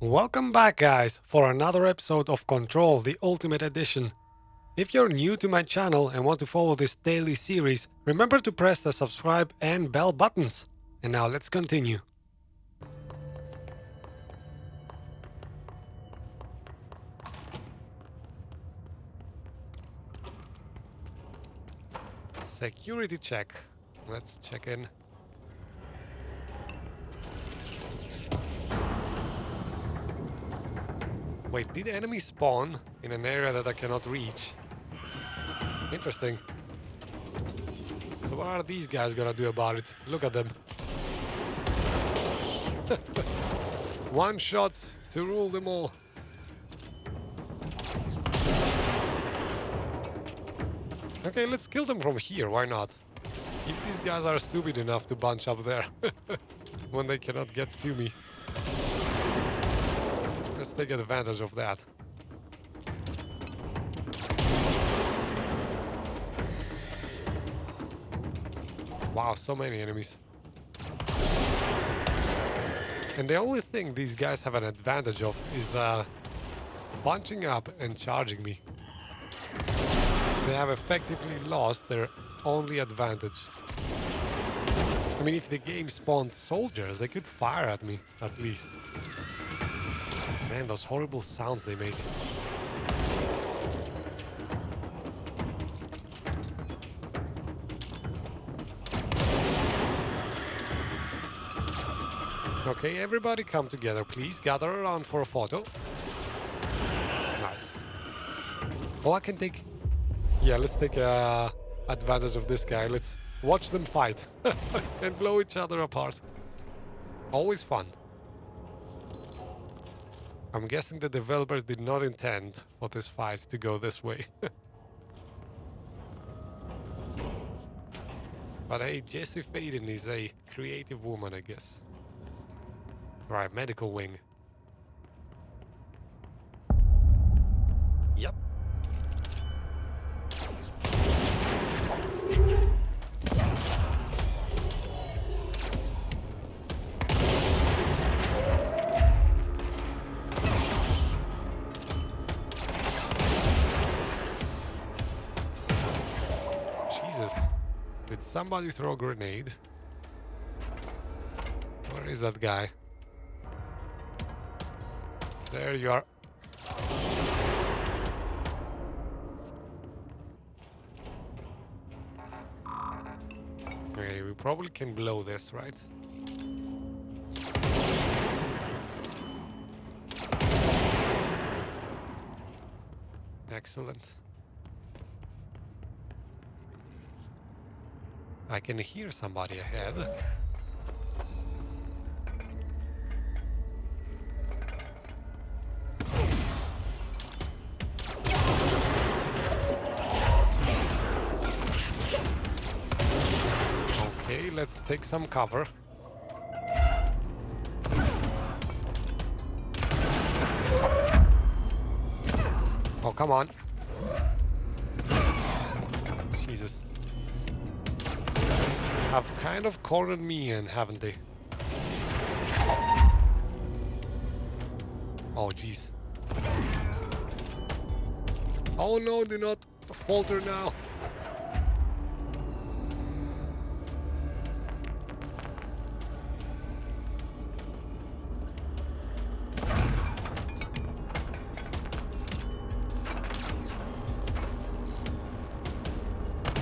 Welcome back, guys, for another episode of Control, the Ultimate Edition. If you're new to my channel and want to follow this daily series, remember to press the subscribe and bell buttons. And now let's continue. Security check. Let's check in. Wait, did enemies spawn in an area that I cannot reach? Interesting. So what are these guys gonna do about it? Look at them. One shot to rule them all. Okay, let's kill them from here, why not? If these guys are stupid enough to bunch up there when they cannot get to me. Let's take advantage of that. Wow, so many enemies. And the only thing these guys have an advantage of is bunching up and charging me. They have effectively lost their only advantage. I mean, if the game spawned soldiers, they could fire at me, at least. Man, those horrible sounds they make. Okay, everybody come together, please. Gather around for a photo. Nice. Oh, I can take... Yeah, let's take advantage of this guy. Let's watch them fight and blow each other apart. Always fun. I'm guessing the developers did not intend for this fight to go this way. But hey, Jesse Faden is a creative woman, I guess. Right, medical wing. Yep. Jesus. Did somebody throw a grenade? Where is that guy? There you are. Okay, we probably can blow this, right? Excellent. I can hear somebody ahead. Okay, let's take some cover. Oh, come on. Jesus. Have kind of cornered me in, haven't they? Oh, jeez. Oh no, do not falter now.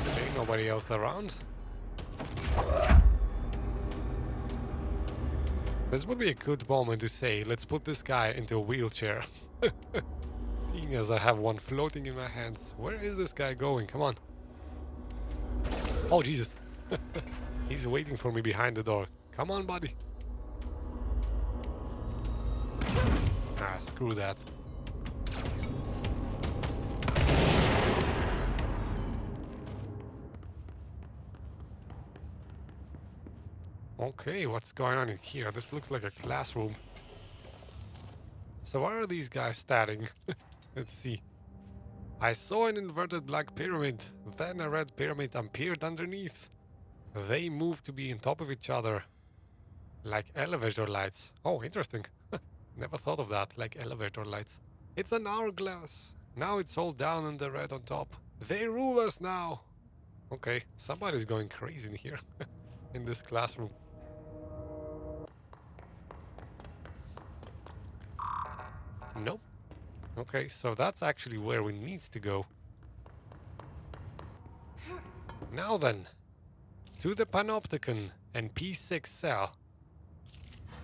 Okay, nobody else around. This would be a good moment to say, let's put this guy into a wheelchair. Seeing as I have one floating in my hands. Where is this guy going? Come on. Oh, Jesus. He's waiting for me behind the door. Come on, buddy. Ah, screw that. Okay, what's going on in here? This looks like a classroom. So why are these guys standing? Let's see. I saw an inverted black pyramid. Then a red pyramid appeared underneath. They moved to be on top of each other. Like elevator lights. Oh, interesting. Never thought of that, like elevator lights. It's an hourglass. Now it's all down and the red on top. They rule us now. Okay, somebody's going crazy in here. In this classroom. Nope. Okay, so that's actually where we need to go. Now then, to the Panopticon and P6 cell.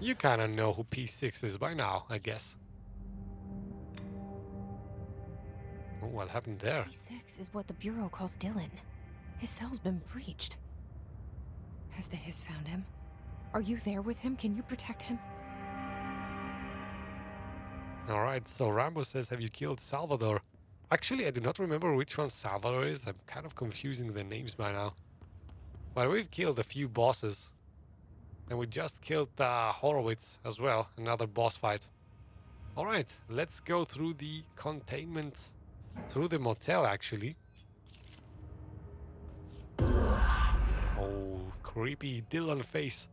You kinda know who P6 is by now, I guess. Oh, what happened there? P6 is what the Bureau calls Dylan. His cell's been breached. Has the Hiss found him? Are you there with him? Can you protect him? Alright, so Rambo says, have you killed Salvador? Actually, I do not remember which one Salvador is. I'm kind of confusing the names by now. But we've killed a few bosses. And we just killed Horowitz as well, another boss fight. Alright, let's go through the containment, through the motel actually. Oh, creepy Dylan face.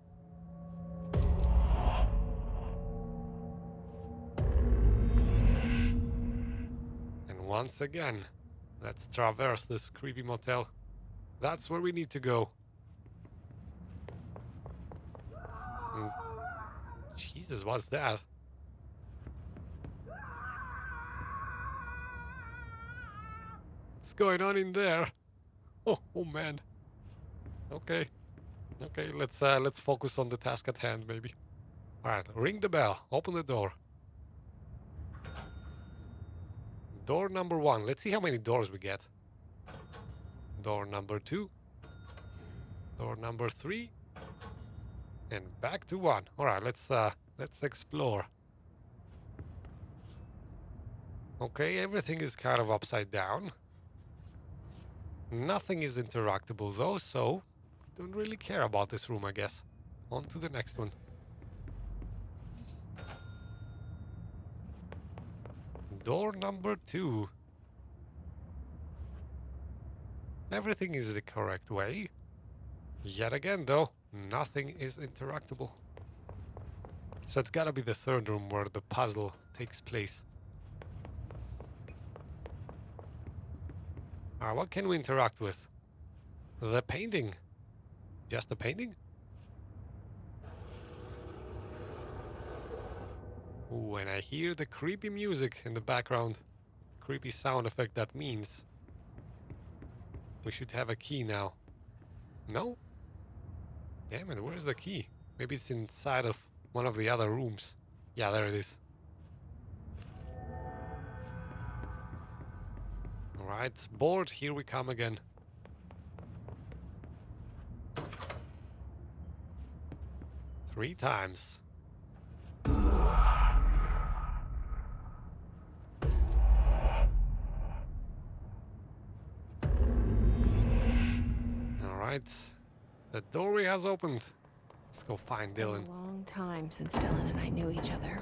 And once again, let's traverse this creepy motel. That's where we need to go. Jesus, what's that? What's going on in there? Oh man. Okay. Okay, let's focus on the task at hand, maybe. Alright, ring the bell. Open the door. Door number 1. Let's see how many doors we get. Door number 2. Door number 3. And back to 1. Alright, let's explore. Okay, everything is kind of upside down. Nothing is interactable though, so don't really care about this room, I guess. On to the next one. Door number 2. Everything is the correct way. Yet again, though, nothing is interactable. So it's gotta be the third room where the puzzle takes place. What can we interact with? The painting. Just the painting? Ooh, and I hear the creepy music in the background. Creepy sound effect that means we should have a key now. No? Damn it, where's the key? Maybe it's inside of one of the other rooms. Yeah, there it is. Alright, board, here we come again. Three times. Alright, the doorway has opened. Let's go find Dylan. It's been a long time since Dylan and I knew each other.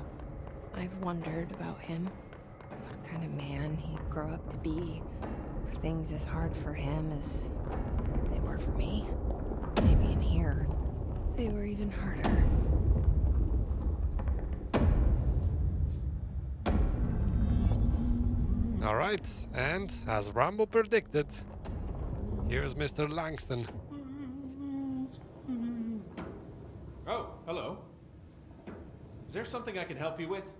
I've wondered about him. What kind of man he'd grow up to be. If things as hard for him as they were for me. Maybe in here, they were even harder. Alright, and as Rambo predicted, here's Mr. Langston. Oh, hello. Is there something I can help you with?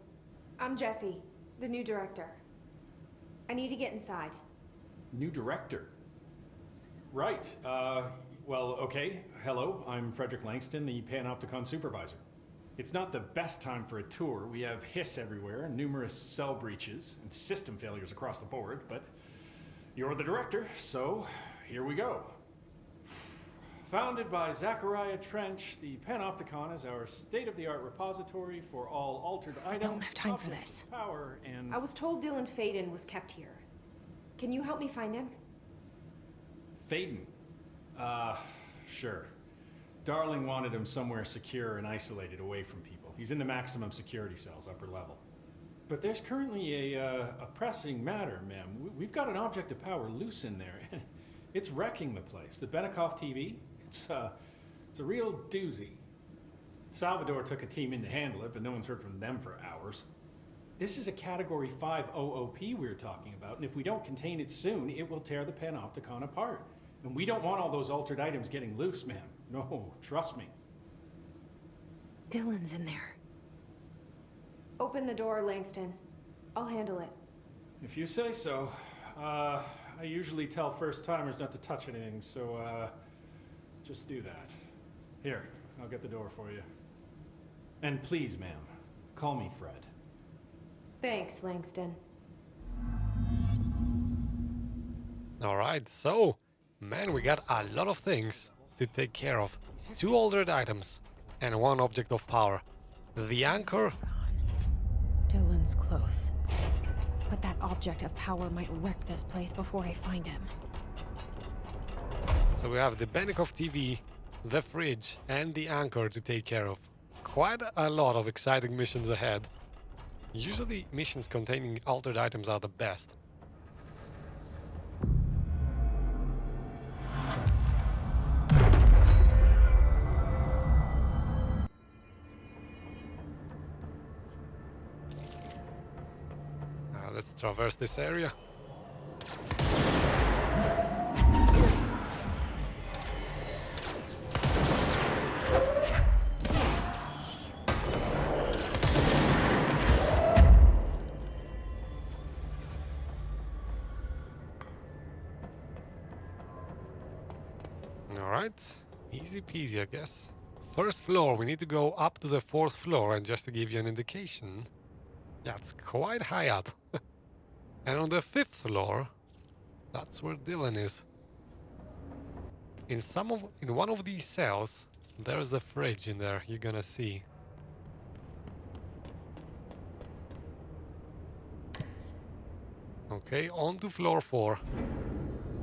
I'm Jesse, the new director. I need to get inside. New director? Right, well, okay. Hello, I'm Frederick Langston, the Panopticon supervisor. It's not the best time for a tour. We have hiss everywhere, numerous cell breaches, and system failures across the board, but you're the director, so here we go. Founded by Zachariah Trench, the Panopticon is our state-of-the-art repository for all altered items. I don't have time for this. Power and... I was told Dylan Faden was kept here. Can you help me find him? Faden? Sure. Darling wanted him somewhere secure and isolated away from people. He's in the maximum security cells, upper level. But there's currently a pressing matter, ma'am. We've got an object of power loose in there, and it's wrecking the place. The Benikoff TV, it's a real doozy. Salvador took a team in to handle it, but no one's heard from them for hours. This is a Category 5 OOP we're talking about, and if we don't contain it soon, it will tear the Panopticon apart. And we don't want all those altered items getting loose, ma'am. No, trust me. Dylan's in there. Open the door, Langston. I'll handle it. If you say so. I usually tell first-timers not to touch anything, so, just do that. Here, I'll get the door for you. And please, ma'am, call me Fred. Thanks, Langston. Alright, so, man, we got a lot of things to take care of. 2 altered items and 1 object of power. The anchor. Dylan's close. But that object of power might wreck this place before I find him. So we have the Benikoff TV, the fridge, and the anchor to take care of. Quite a lot of exciting missions ahead. Usually missions containing altered items are the best. Let's traverse this area. Alright, easy peasy, I guess. First floor, we need to go up to the 4th floor, and just to give you an indication, yeah, it's quite high up. And on the 5th floor, that's where Dylan is. In one of these cells, there's a fridge in there, you're gonna see. Okay, on to floor 4.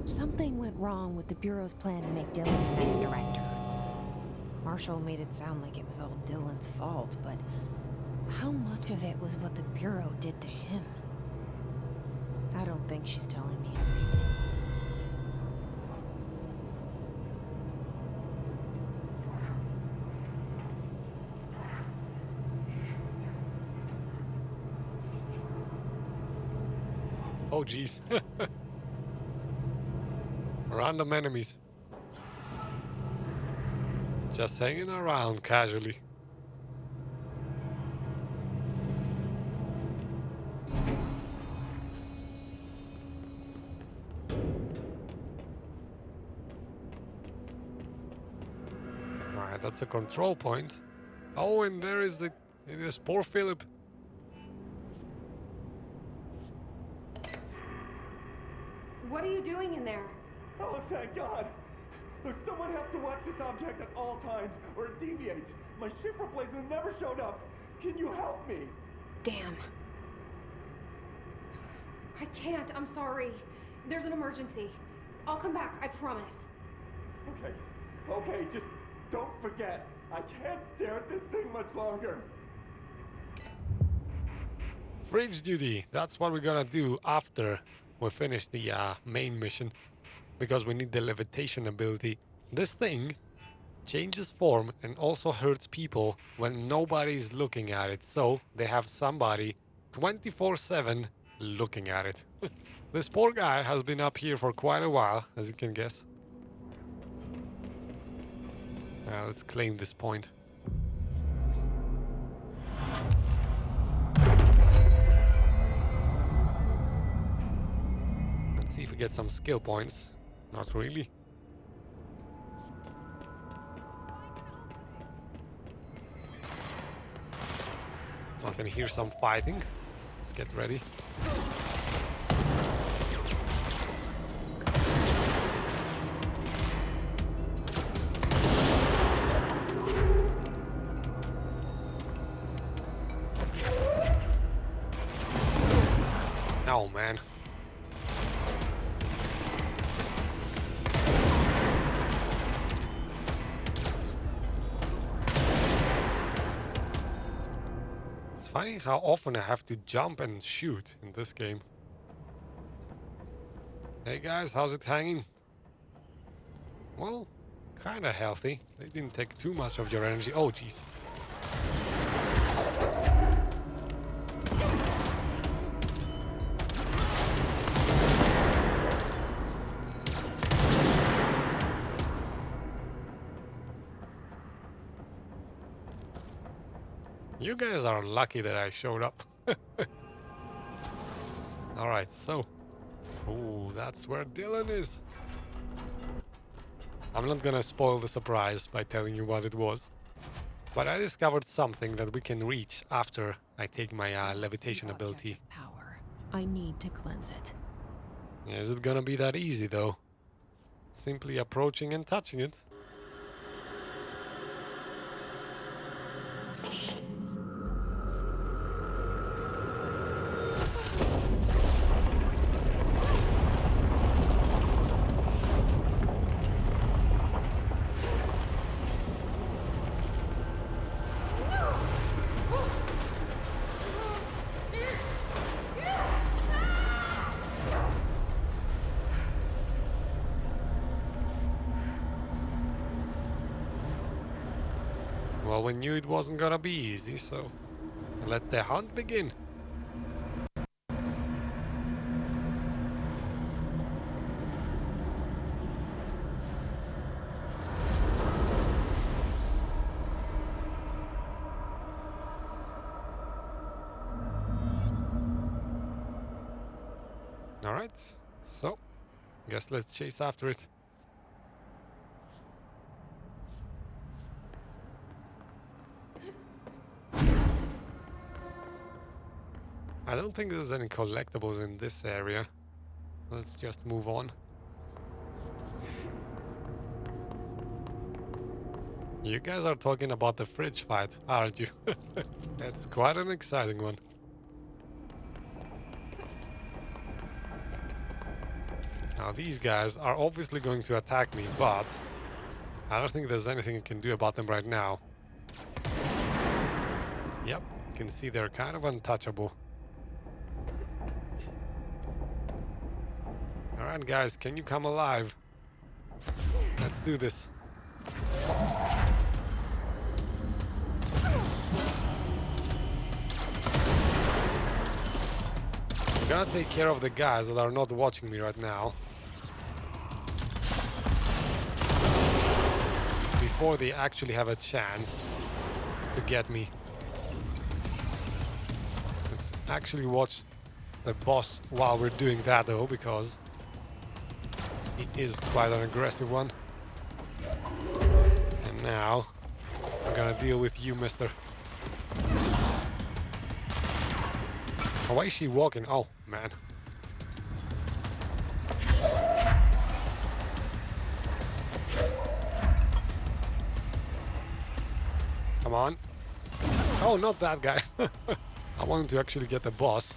Something went wrong with the Bureau's plan to make Dylan the next director. Marshall made it sound like it was all Dylan's fault, but how much of it was what the Bureau did to him? I don't think she's telling me everything. Oh jeez. Random enemies. Just hanging around casually. Alright, that's a control point. Oh, and there is poor Philip. What are you doing in there? Oh, thank God! Look, someone has to watch this object at all times, or it deviates. My shift replacement never showed up. Can you help me? Damn. I can't, I'm sorry. There's an emergency. I'll come back, I promise. Okay, just don't forget. I can't stare at this thing much longer. Fridge duty. That's what we're gonna do after we finish the main mission. Because we need the levitation ability. This thing changes form and also hurts people when nobody's looking at it. So they have somebody 24/7 looking at it. This poor guy has been up here for quite a while, as you can guess. Let's claim this point. Let's see if we get some skill points. Not really. I can hear some fighting. Let's get ready. Oh man. It's funny how often I have to jump and shoot in this game. Hey guys, how's it hanging? Well, kinda healthy. They didn't take too much of your energy. Oh jeez. You guys are lucky that I showed up. Alright, so... Ooh, that's where Dylan is. I'm not gonna spoil the surprise by telling you what it was. But I discovered something that we can reach after I take my levitation ability. Power. I need to cleanse it. Is it gonna be that easy though? Simply approaching and touching it? Well, we knew it wasn't gonna be easy, so let the hunt begin. Alright, so guess let's chase after it. I don't think there's any collectibles in this area. Let's just move on. You guys are talking about the fridge fight, aren't you? That's quite an exciting one. Now these guys are obviously going to attack me, but I don't think there's anything I can do about them right now. Yep, you can see they're kind of untouchable. Alright guys, can you come alive? Let's do this. I'm gonna take care of the guys that are not watching me right now. Before they actually have a chance to get me. Let's actually watch the boss while we're doing that though, because he is quite an aggressive one. And now I'm gonna deal with you, mister. Oh, why is she walking? Oh, man. Come on. Oh, not that guy. I wanted to actually get the boss.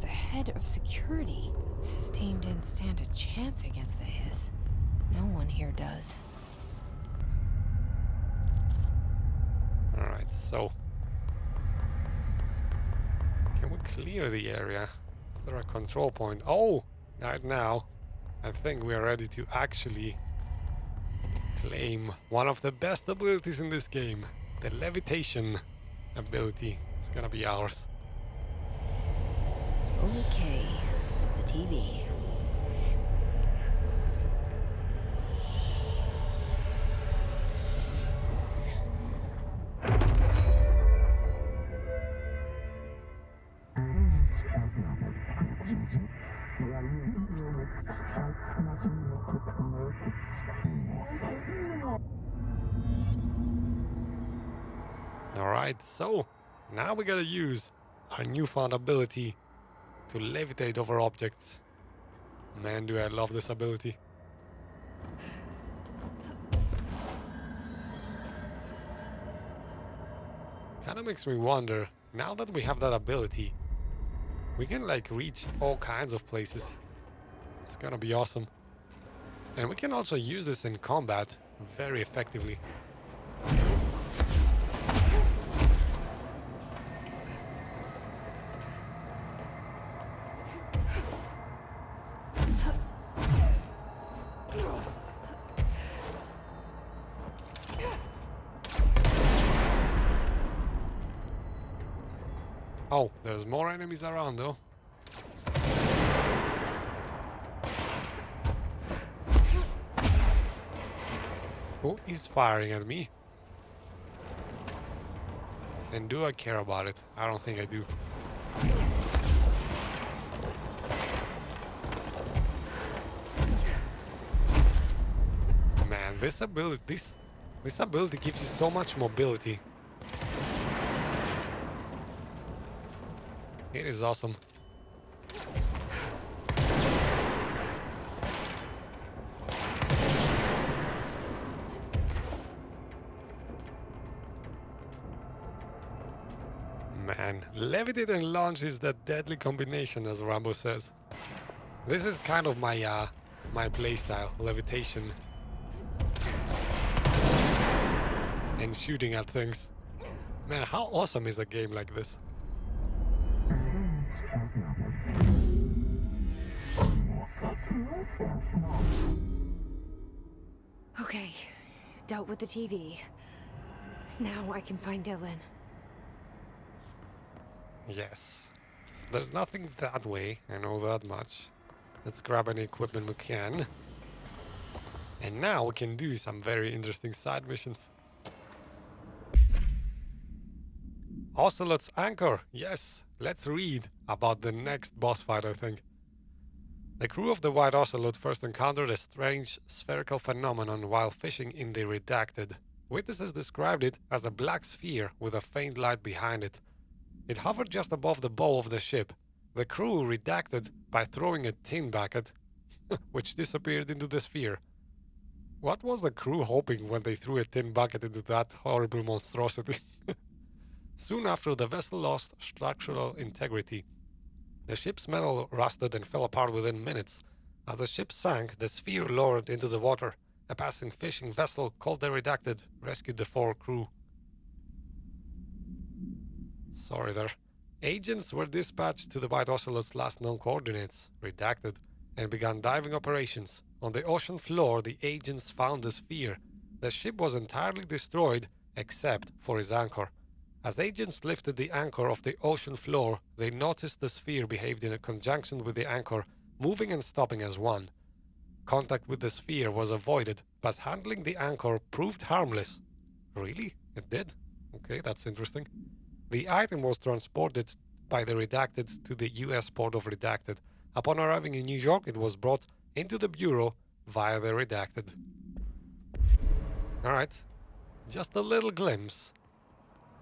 The head of security. His team didn't stand a chance against the Hiss. No one here does. Alright, so... Can we clear the area? Is there a control point? Oh! Right now, I think we are ready to actually claim one of the best abilities in this game. The levitation ability. It's gonna be ours. Okay, the TV. Alright, so now we gotta use our newfound ability to levitate over objects. Man, do I love this ability. Kind of makes me wonder, now that we have that ability, we can like reach all kinds of places. It's gonna be awesome. And we can also use this in combat very effectively. Oh, there's more enemies around though. Who is firing at me? And do I care about it? I don't think I do. Man, this ability gives you so much mobility. It is awesome. Man, levitate and launch is that deadly combination, as Rambo says. This is kind of my my playstyle, levitation and shooting at things. Man, how awesome is a game like this? Okay, dealt with the TV. Now I can find Dylan. Yes. There's nothing that way, I know that much. Let's grab any equipment we can. And now we can do some very interesting side missions. Ocelot's Anchor. Yes, let's read about the next boss fight, I think. The crew of the White Ocelot first encountered a strange spherical phenomenon while fishing in the Redacted. Witnesses described it as a black sphere with a faint light behind it. It hovered just above the bow of the ship. The crew redacted by throwing a tin bucket, which disappeared into the sphere. What was the crew hoping when they threw a tin bucket into that horrible monstrosity? Soon after, the vessel lost structural integrity. The ship's metal rusted and fell apart within minutes. As the ship sank, the sphere lowered into the water. A passing fishing vessel called the Redacted rescued the 4 crew. Sorry there. Agents were dispatched to the White Ocelot's last known coordinates, Redacted, and began diving operations. On the ocean floor, the agents found the sphere. The ship was entirely destroyed, except for its anchor. As agents lifted the anchor off the ocean floor, they noticed the sphere behaved in conjunction with the anchor, moving and stopping as one. Contact with the sphere was avoided, but handling the anchor proved harmless. Really? It did? Okay, that's interesting. The item was transported by the Redacted to the US port of Redacted. Upon arriving in New York, it was brought into the Bureau via the Redacted. Alright, just a little glimpse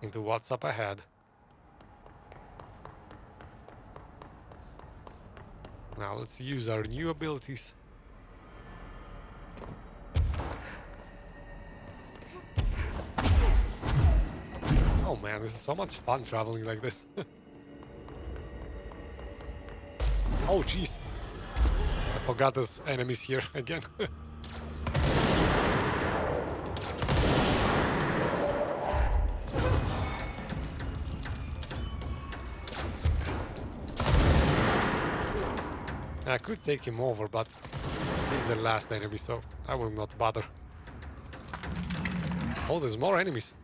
into what's up ahead. Now let's use our new abilities. Oh man, this is so much fun traveling like this. Oh jeez. I forgot there's enemies here again. I could take him over, but he's the last enemy, so I will not bother. Oh, there's more enemies.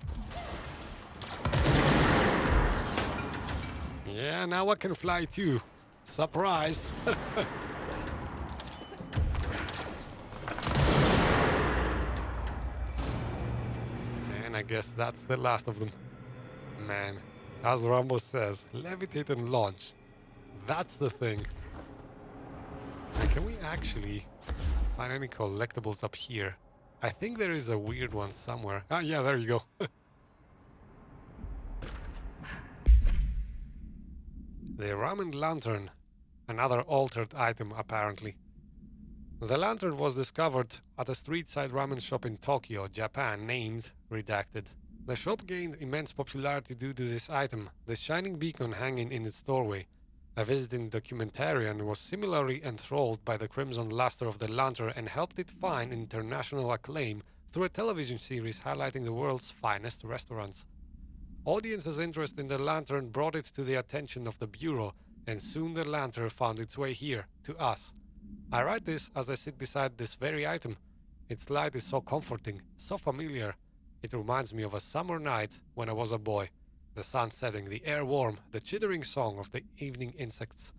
Yeah, now I can fly too. Surprise! And I guess that's the last of them. Man, as Rambo says, levitate and launch. That's the thing. And can we actually find any collectibles up here? I think there is a weird one somewhere. Ah, yeah, there you go. The ramen lantern. Another altered item, apparently. The lantern was discovered at a street-side ramen shop in Tokyo, Japan, named Redacted. The shop gained immense popularity due to this item, the shining beacon hanging in its doorway. A visiting documentarian was similarly enthralled by the crimson luster of the lantern and helped it find international acclaim through a television series highlighting the world's finest restaurants. Audiences' interest in the lantern brought it to the attention of the Bureau, and soon the lantern found its way here, to us. I write this as I sit beside this very item. Its light is so comforting, so familiar. It reminds me of a summer night when I was a boy. The sun setting, the air warm, the chittering song of the evening insects.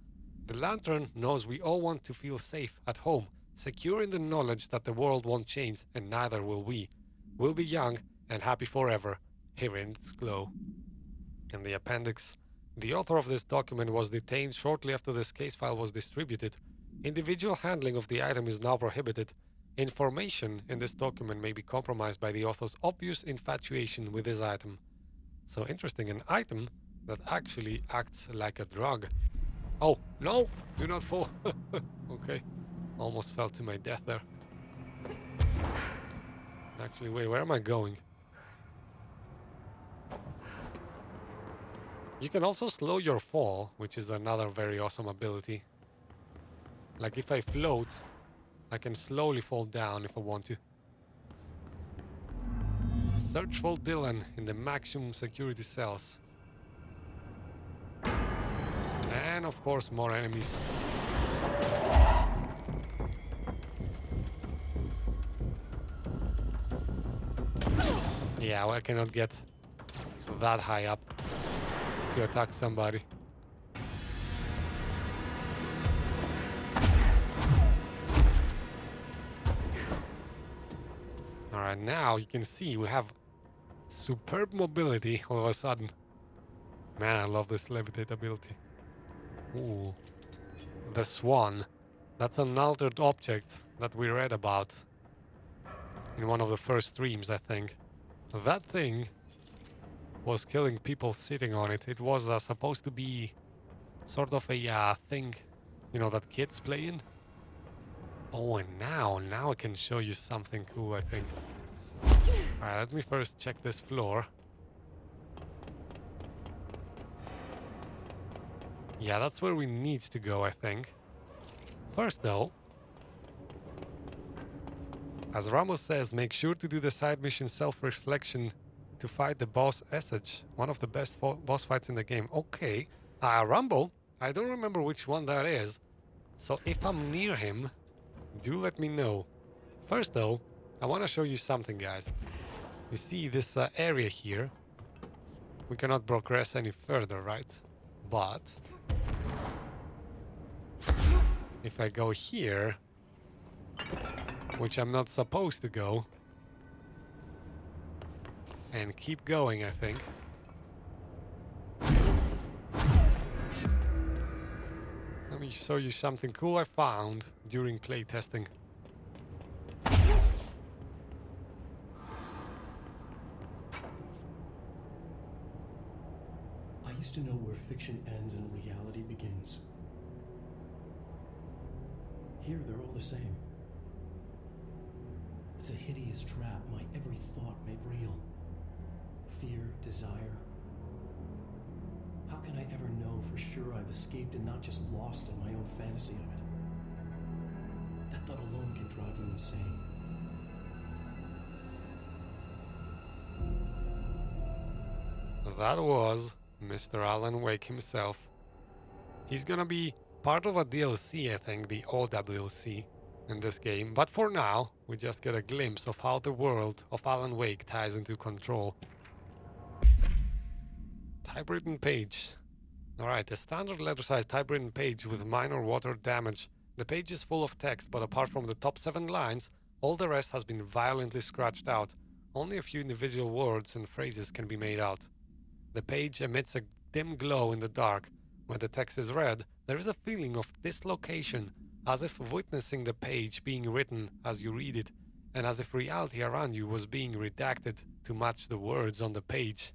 The lantern knows we all want to feel safe at home, secure in the knowledge that the world won't change, and neither will we. We'll be young and happy forever, here in its glow. In the appendix, the author of this document was detained shortly after this case file was distributed. Individual handling of the item is now prohibited. Information in this document may be compromised by the author's obvious infatuation with this item. So interesting, an item that actually acts like a drug. Oh, no! Do not fall! Okay. Almost fell to my death there. Actually, wait, where am I going? You can also slow your fall, which is another very awesome ability. Like if I float, I can slowly fall down if I want to. Search for Dylan in the maximum security cells. And of course more enemies. Yeah, well, I cannot get that high up to attack somebody. Alright, now you can see we have superb mobility all of a sudden. Man, I love this levitate ability. Ooh. The swan. That's an altered object that we read about in one of the first streams, I think. That thing was killing people sitting on it. It was supposed to be sort of a thing, you know, that kids play in. Oh, and now I can show you something cool, I think. Alright, let me first check this floor. Yeah, that's where we need to go, I think. First, though, as Ramos says, make sure to do the side mission self-reflection to fight the boss Essage, one of the best boss fights in the game. Okay. Rambo, I don't remember which one that is. So if I'm near him, do let me know. First, though, I want to show you something, guys. You see this area here? We cannot progress any further, right? But if I go here, which I'm not supposed to go, and keep going, I think. Let me show you something cool I found during playtesting. I used to know where fiction ends and reality begins. Here, they're all the same. It's a hideous trap, my every thought made real. Fear, desire. How can I ever know for sure I've escaped and not just lost in my own fantasy of it? That thought alone can drive you insane. That was Mr. Alan Wake himself. He's gonna be part of a DLC, I think, the OWC in this game. But for now, we just get a glimpse of how the world of Alan Wake ties into Control. Typewritten page. Alright, a standard letter-sized typewritten page with minor water damage. The page is full of text, but apart from the top 7 lines, all the rest has been violently scratched out. Only a few individual words and phrases can be made out. The page emits a dim glow in the dark. When the text is read, there is a feeling of dislocation, as if witnessing the page being written as you read it, and as if reality around you was being redacted to match the words on the page.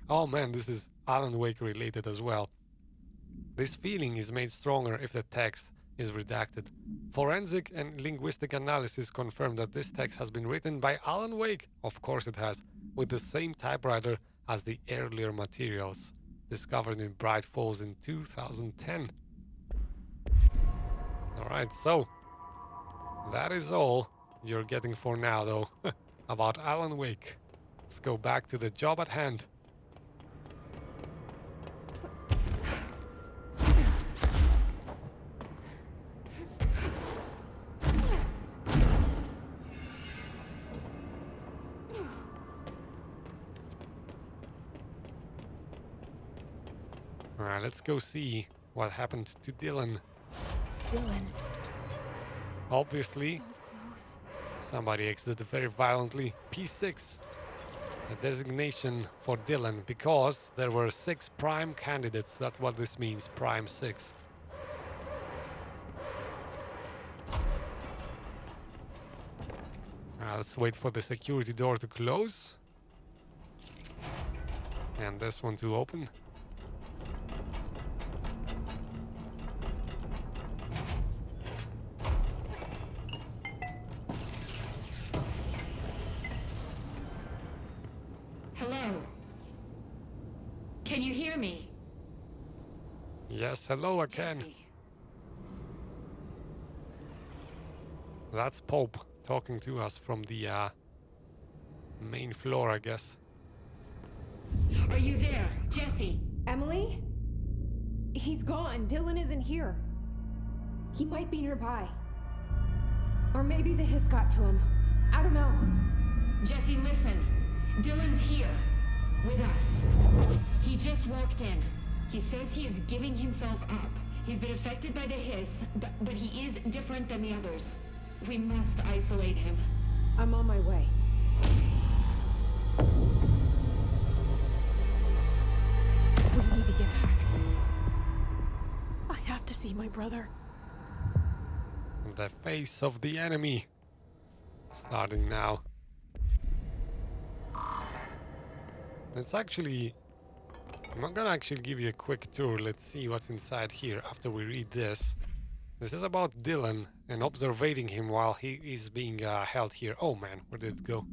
Oh man, this is Alan Wake related as well. This feeling is made stronger if the text is redacted. Forensic and linguistic analysis confirm that this text has been written by Alan Wake. Of course it has. with the same typewriter as the earlier materials, discovered in Bright Falls in 2010. Alright, so that is all you're getting for now, though, about Alan Wake. Let's go back to the job at hand. Alright, let's go see what happened to Dylan. Dylan. Obviously, So close. somebody exited very violently. P6, a designation for Dylan, because there were 6 prime candidates. That's what this means, prime 6. Let's wait for the security door to close. And this one to open. Hello? Can you hear me? Yes, hello, I can. Jesse. That's Pope talking to us from the main floor, I guess. Are you there, Jesse? Emily? He's gone. Dylan isn't here. He might be nearby. Or maybe the hiss got to him. I don't know. Jesse, listen. Dylan's here. With us. He just walked in. He says he is giving himself up. He's been affected by the hiss, but he is different than the others. We must isolate him. I'm on my way. We need to get back. I have to see my brother. The face of the enemy. Starting now. It's actually... I'm gonna actually give you a quick tour. Let's see what's inside here after we read this. This is about Dylan and observing him while he is being held here. Oh man, where did it go?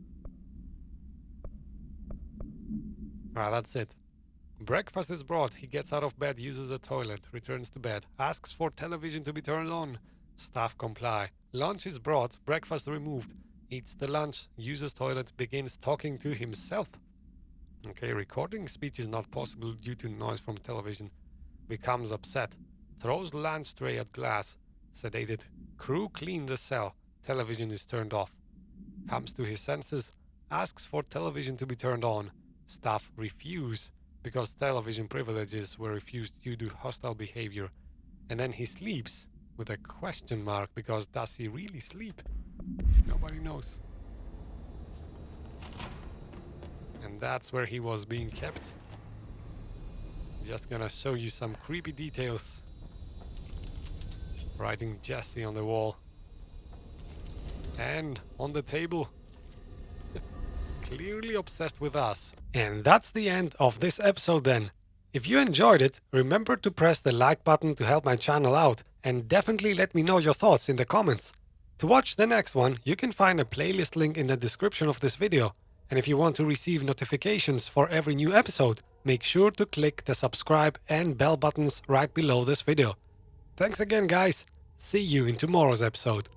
That's it. Breakfast is brought. He gets out of bed, uses the toilet, returns to bed, asks for television to be turned on. Staff comply. Lunch is brought, breakfast removed. Eats the lunch, uses toilet, begins talking to himself. Okay, recording speech is not possible due to noise from television. Becomes upset. Throws lunch tray at glass. Sedated. Crew clean the cell. Television is turned off. Comes to his senses. Asks for television to be turned on. Staff refuse because television privileges were refused due to hostile behavior. And then he sleeps with a question mark, because does he really sleep? Nobody knows. And that's where he was being kept. Just gonna show you some creepy details. Writing Jesse on the wall. And on the table. Clearly obsessed with us. And that's the end of this episode then. If you enjoyed it, remember to press the like button to help my channel out, and definitely let me know your thoughts in the comments. To watch the next one, you can find a playlist link in the description of this video. And if you want to receive notifications for every new episode, make sure to click the subscribe and bell buttons right below this video. Thanks again, guys. See you in tomorrow's episode.